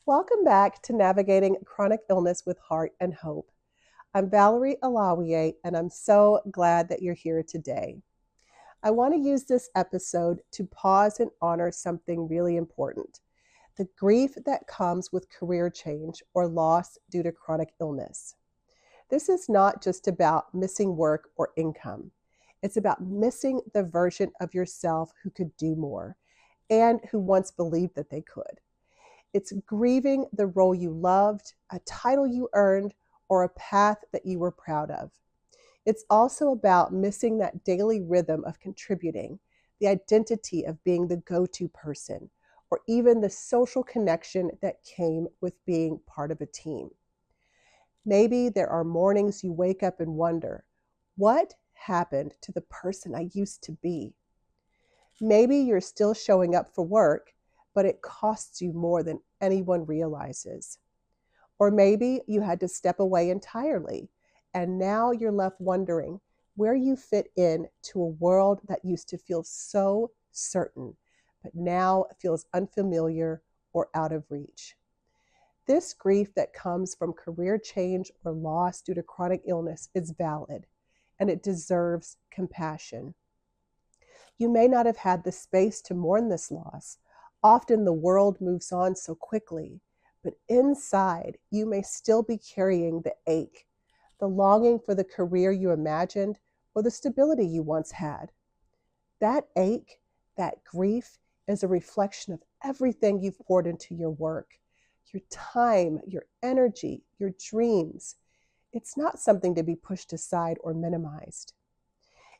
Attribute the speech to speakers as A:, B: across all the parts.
A: Welcome back to Navigating Chronic Illness with Heart and Hope. I'm Valerie Alawiye, and I'm so glad that you're here today. I want to use this episode to pause and honor something really important: the grief that comes with career change or loss due to chronic illness. This is not just about missing work or income. It's about missing the version of yourself who could do more and who once believed that they could. It's grieving the role you loved, a title you earned, or a path that you were proud of. It's also about missing that daily rhythm of contributing, the identity of being the go-to person, or even the social connection that came with being part of a team. Maybe there are mornings you wake up and wonder, what happened to the person I used to be? Maybe you're still showing up for work, but it costs you more than anyone realizes. Or maybe you had to step away entirely, and now you're left wondering where you fit in to a world that used to feel so certain, but now feels unfamiliar or out of reach. This grief that comes from career change or loss due to chronic illness is valid, and it deserves compassion. You may not have had the space to mourn this loss. Often the world moves on so quickly, but inside you may still be carrying the ache, the longing for the career you imagined, or the stability you once had. That ache, that grief, is a reflection of everything you've poured into your work, your time, your energy, your dreams. It's not something to be pushed aside or minimized.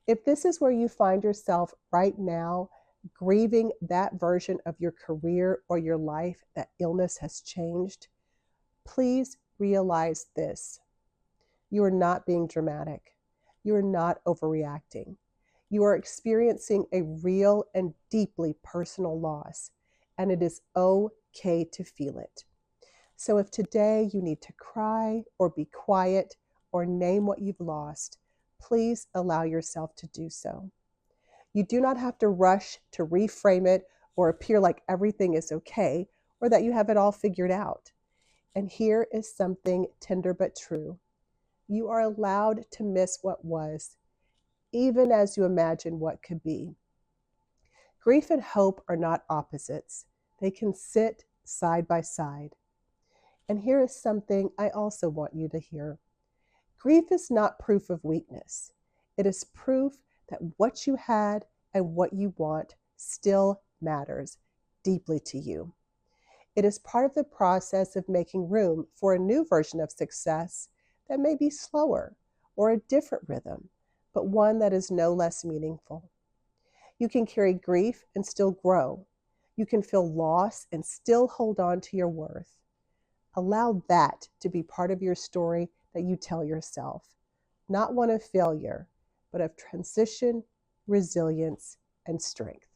A: If this is where you find yourself right now, grieving that version of your career or your life that illness has changed, please realize this: you are not being dramatic. You are not overreacting. You are experiencing a real and deeply personal loss, and it is okay to feel it. So if today you need to cry or be quiet or name what you've lost, please allow yourself to do so. You do not have to rush to reframe it or appear like everything is okay or that you have it all figured out. And here is something tender but true. You are allowed to miss what was, even as you imagine what could be. Grief and hope are not opposites. They can sit side by side. And here is something I also want you to hear. Grief is not proof of weakness. It is proof that what you had and what you want still matters deeply to you. It is part of the process of making room for a new version of success that may be slower or a different rhythm, but one that is no less meaningful. You can carry grief and still grow. You can feel loss and still hold on to your worth. Allow that to be part of your story that you tell yourself, not one of failure, but of transition, resilience, and strength.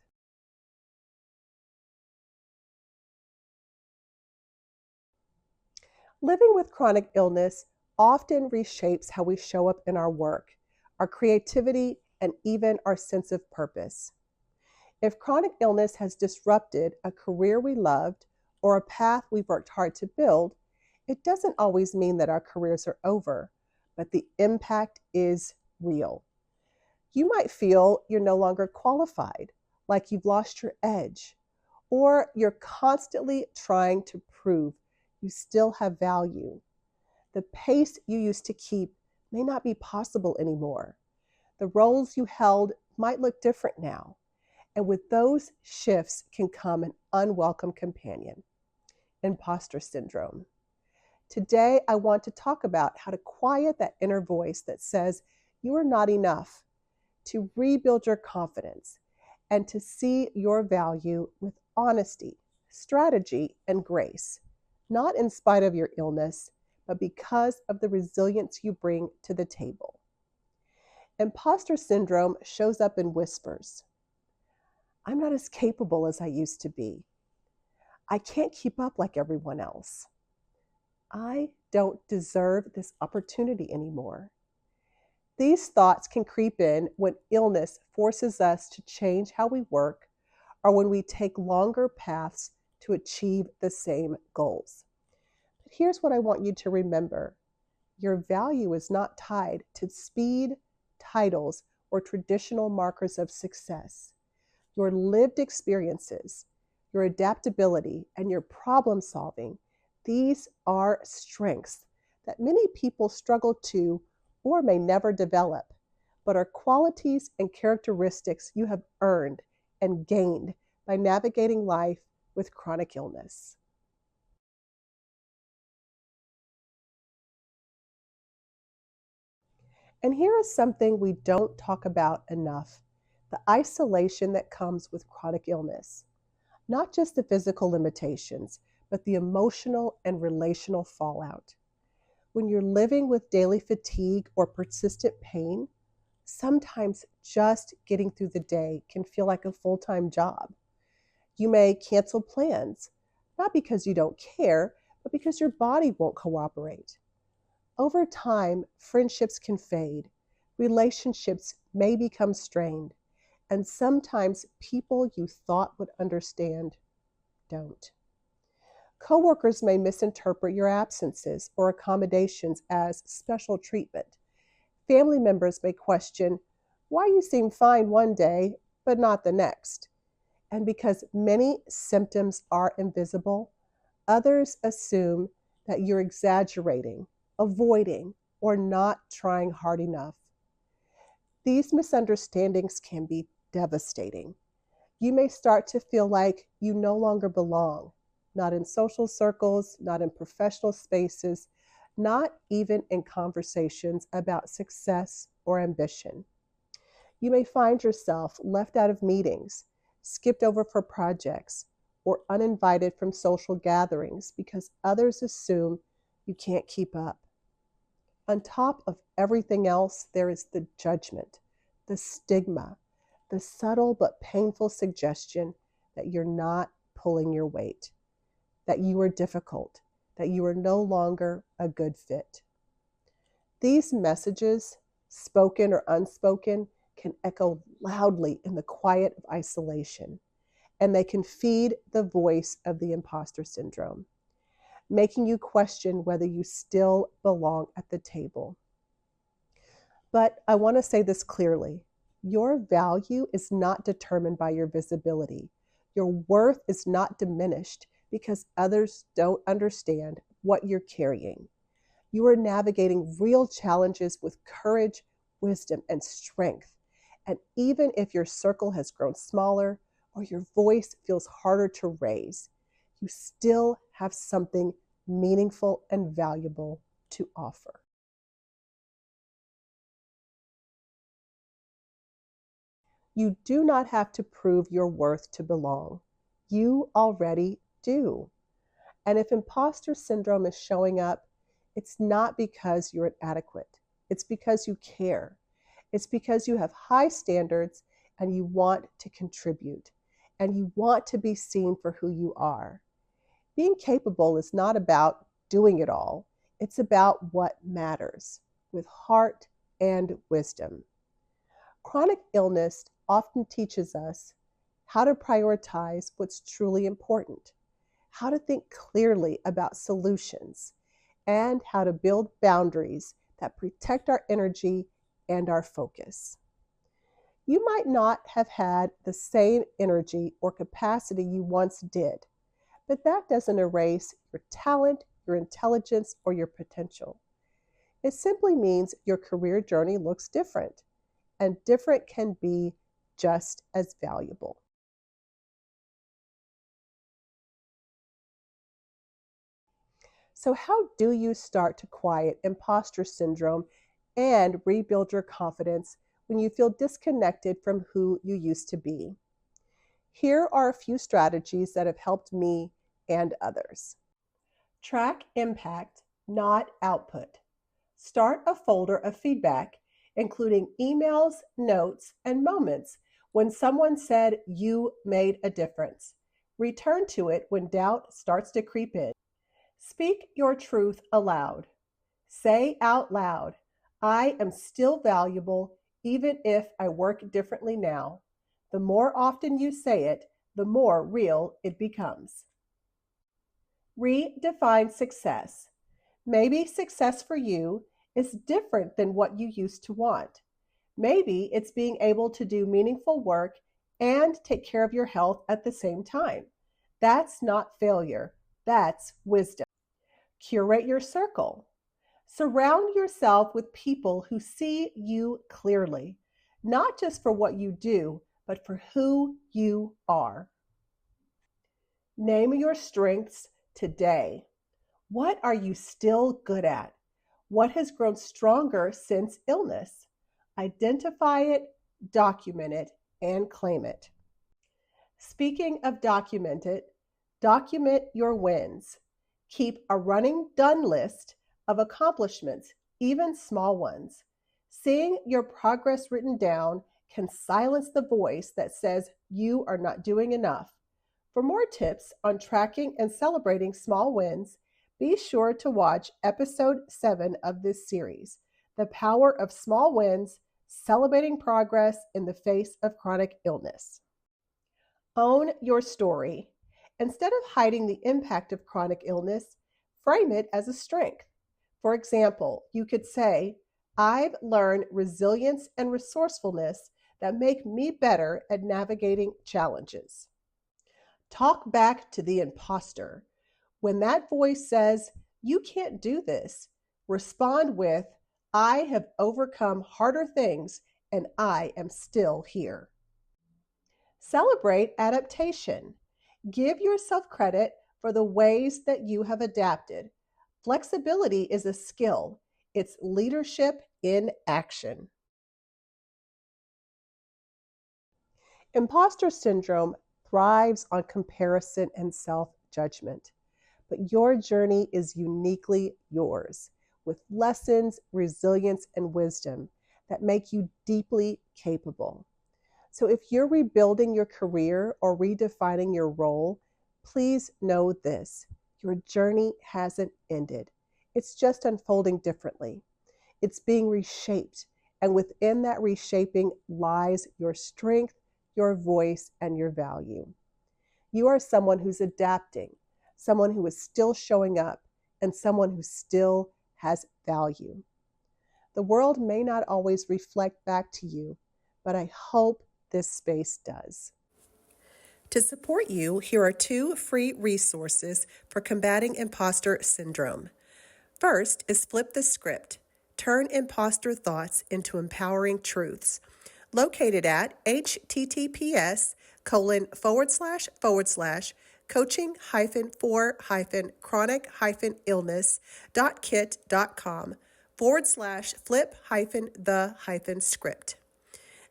A: Living with chronic illness often reshapes how we show up in our work, our creativity, and even our sense of purpose. If chronic illness has disrupted a career we loved or a path we've worked hard to build, it doesn't always mean that our careers are over, but the impact is real. You might feel you're no longer qualified, like you've lost your edge, or you're constantly trying to prove you still have value. The pace you used to keep may not be possible anymore. The roles you held might look different now, and with those shifts can come an unwelcome companion: imposter syndrome. Today, I want to talk about how to quiet that inner voice that says you are not enough, to rebuild your confidence, and to see your value with honesty, strategy, and grace, not in spite of your illness, but because of the resilience you bring to the table. Imposter syndrome shows up in whispers. I'm not as capable as I used to be. I can't keep up like everyone else. I don't deserve this opportunity anymore. These thoughts can creep in when illness forces us to change how we work, or when we take longer paths to achieve the same goals. But here's what I want you to remember. Your value is not tied to speed, titles, or traditional markers of success. Your lived experiences, your adaptability, and your problem solving, these are strengths that many people struggle to or may never develop, but are qualities and characteristics you have earned and gained by navigating life with chronic illness. And here is something we don't talk about enough: the isolation that comes with chronic illness. Not just the physical limitations, but the emotional and relational fallout. When you're living with daily fatigue or persistent pain, sometimes just getting through the day can feel like a full-time job. You may cancel plans, not because you don't care, but because your body won't cooperate. Over time, friendships can fade, relationships may become strained, and sometimes people you thought would understand don't. Coworkers may misinterpret your absences or accommodations as special treatment. Family members may question why you seem fine one day but not the next. And because many symptoms are invisible, others assume that you're exaggerating, avoiding, or not trying hard enough. These misunderstandings can be devastating. You may start to feel like you no longer belong, not in social circles, not in professional spaces, not even in conversations about success or ambition. You may find yourself left out of meetings, skipped over for projects, or uninvited from social gatherings because others assume you can't keep up. On top of everything else, there is the judgment, the stigma, the subtle but painful suggestion that you're not pulling your weight, that you are difficult, that you are no longer a good fit. These messages, spoken or unspoken, can echo loudly in the quiet of isolation, and they can feed the voice of the imposter syndrome, making you question whether you still belong at the table. But I want to say this clearly. Your value is not determined by your visibility. Your worth is not diminished because others don't understand what you're carrying. You are navigating real challenges with courage, wisdom, and strength. And even if your circle has grown smaller or your voice feels harder to raise, you still have something meaningful and valuable to offer. You do not have to prove your worth to belong. You already do. And if imposter syndrome is showing up, it's not because you're inadequate. It's because you care. It's because you have high standards and you want to contribute and you want to be seen for who you are. Being capable is not about doing it all. It's about what matters, with heart and wisdom. Chronic illness often teaches us how to prioritize what's truly important, how to think clearly about solutions, and how to build boundaries that protect our energy and our focus. You might not have had the same energy or capacity you once did, but that doesn't erase your talent, your intelligence, or your potential. It simply means your career journey looks different, and different can be just as valuable. So how do you start to quiet imposter syndrome and rebuild your confidence when you feel disconnected from who you used to be? Here are a few strategies that have helped me and others. Track impact, not output. Start a folder of feedback, including emails, notes, and moments when someone said you made a difference. Return to it when doubt starts to creep in. Speak your truth aloud. Say out loud, I am still valuable even if I work differently now. The more often you say it, the more real it becomes. Redefine success. Maybe success for you is different than what you used to want. Maybe it's being able to do meaningful work and take care of your health at the same time. That's not failure, that's wisdom. Curate your circle. Surround yourself with people who see you clearly, not just for what you do, but for who you are. Name your strengths today. What are you still good at? What has grown stronger since illness? Identify it, document it, and claim it. Speaking of document your wins. Keep a running done list of accomplishments, even small ones. Seeing your progress written down can silence the voice that says you are not doing enough. For more tips on tracking and celebrating small wins, be sure to watch episode 7 of this series, The Power of Small Wins, Celebrating Progress in the Face of Chronic Illness. Own your story. Instead of hiding the impact of chronic illness, frame it as a strength. For example, you could say, I've learned resilience and resourcefulness that make me better at navigating challenges. Talk back to the imposter. When that voice says, you can't do this, respond with, I have overcome harder things and I am still here. Celebrate adaptation. Give yourself credit for the ways that you have adapted. Flexibility is a skill. It's leadership in action. Imposter syndrome thrives on comparison and self-judgment, but your journey is uniquely yours, with lessons, resilience, and wisdom that make you deeply capable. So if you're rebuilding your career or redefining your role, please know this: your journey hasn't ended. It's just unfolding differently. It's being reshaped, and within that reshaping lies your strength, your voice, and your value. You are someone who's adapting, someone who is still showing up, and someone who still has value. The world may not always reflect back to you, but I hope this space does. To support you, here are 2 free resources for combating imposter syndrome. First is Flip the Script, Turn Imposter Thoughts into Empowering Truths, located at https://coaching-for-chronic-illness.kit.com/flip-the-script.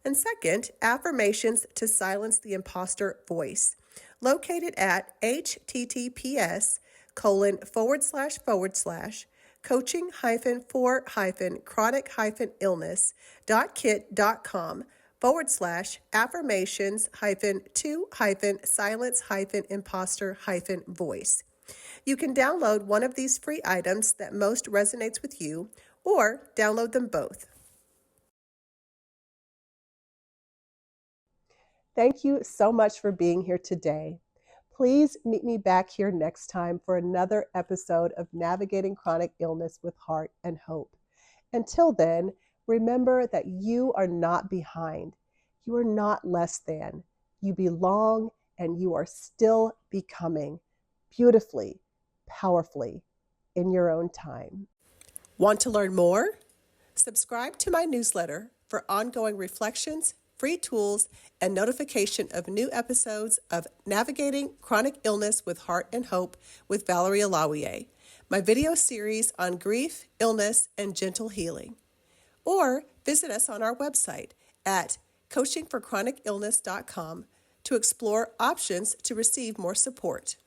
A: And second, Affirmations to Silence the Imposter Voice, located at https://coaching-for-chronic-illness.kit.com/affirmations-to-silence-imposter-voice. You can download one of these free items that most resonates with you, or download them both. Thank you so much for being here today. Please meet me back here next time for another episode of Navigating Chronic Illness with Heart and Hope. Until then, remember that you are not behind. You are not less than. You belong, and you are still becoming beautifully, powerfully, in your own time. Want to learn more? Subscribe to my newsletter for ongoing reflections, free tools, and notification of new episodes of Navigating Chronic Illness with Heart and Hope with Valerie Alawiye, my video series on grief, illness, and gentle healing. Or visit us on our website at coachingforchronicillness.com to explore options to receive more support.